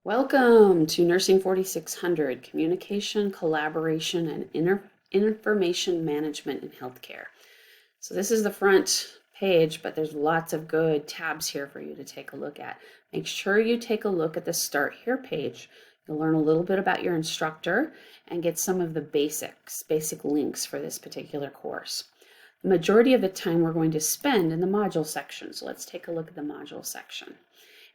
Welcome to Nursing 4600, Communication, Collaboration, and Information Management in Healthcare. So this is the front page, but there's lots of good tabs here for you to take a look at. Make sure you take a look at the Start Here page. You'll learn a little bit about your instructor and get some of the basic links for this particular course. The majority of the time we're going to spend in the module section. So let's take a look at the module section.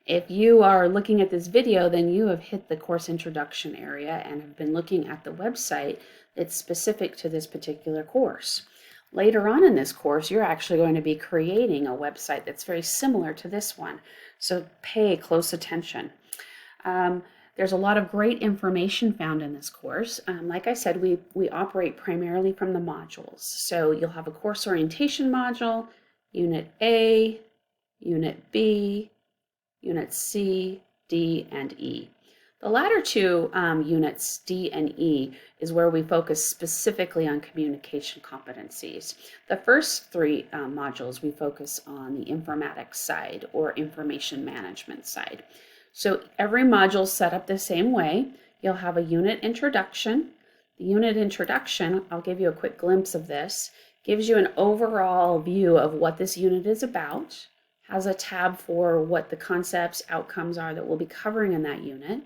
If you are looking at this video, then you have hit the course introduction area and have been looking at the website that's specific to this particular course. Later on in this course, you're actually going to be creating a website that's very similar to this one, so pay close attention. There's a lot of great information found in this course. Like I said, we operate primarily from the modules. So you'll have a course orientation module, Unit A, Unit B, Units C, D, and E. The latter two units, D and E, is where we focus specifically on communication competencies. The first three modules, we focus on the informatics side or information management side. So every module is set up the same way. You'll have a unit introduction. The unit introduction, I'll give you a quick glimpse of this, gives you an overall view of what this unit is about. Has a tab for what the concepts, outcomes are that we'll be covering in that unit,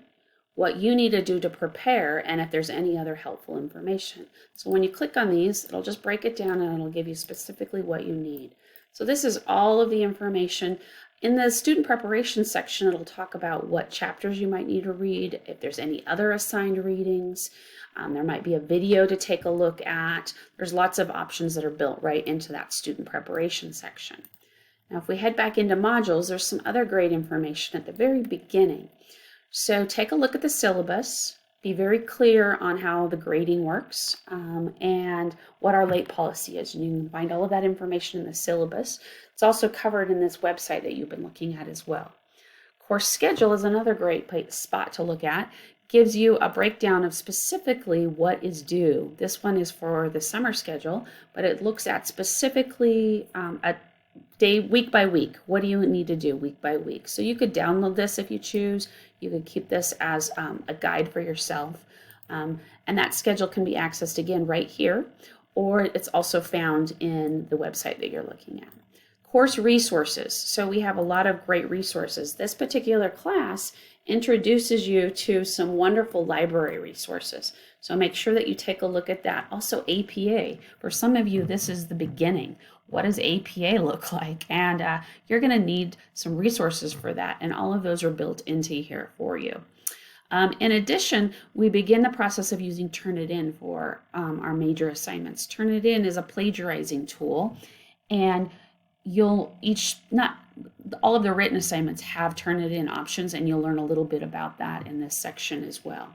what you need to do to prepare, and if there's any other helpful information. So when you click on these, it'll just break it down and it'll give you specifically what you need. So this is all of the information. In the student preparation section, it'll talk about what chapters you might need to read, if there's any other assigned readings. There might be a video to take a look at. There's lots of options that are built right into that student preparation section. Now, if we head back into modules, there's some other great information at the very beginning. So take a look at the syllabus, be very clear on how the grading works and what our late policy is. And you can find all of that information in the syllabus. It's also covered in this website that you've been looking at as well. Course schedule is another great spot to look at. Gives you a breakdown of specifically what is due. This one is for the summer schedule, but it looks at specifically week by week. What do you need to do week by week? So you could download this if you choose. You could keep this as a guide for yourself. And that schedule can be accessed again right here, or it's also found in the website that you're looking at. Course resources. So we have a lot of great resources. This particular class introduces you to some wonderful library resources. So make sure that you take a look at that. Also APA. For some of you, this is the beginning. What does APA look like? And you're going to need some resources for that. And all of those are built into here for you. In addition, we begin the process of using Turnitin for our major assignments. Turnitin is a plagiarizing tool. And not all of the written assignments have Turnitin options, and you'll learn a little bit about that in this section as well.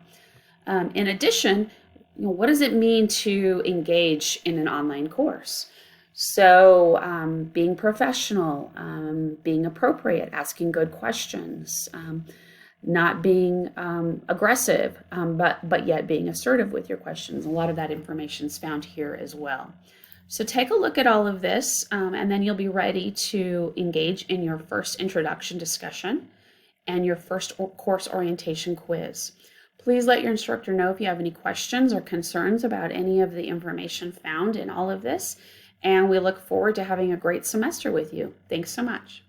In addition, what does it mean to engage in an online course? So being professional, being appropriate, asking good questions, not being aggressive, but yet being assertive with your questions. A lot of that information is found here as well. So take a look at all of this, and then you'll be ready to engage in your first introduction discussion and your first course orientation quiz. Please let your instructor know if you have any questions or concerns about any of the information found in all of this, and we look forward to having a great semester with you. Thanks so much.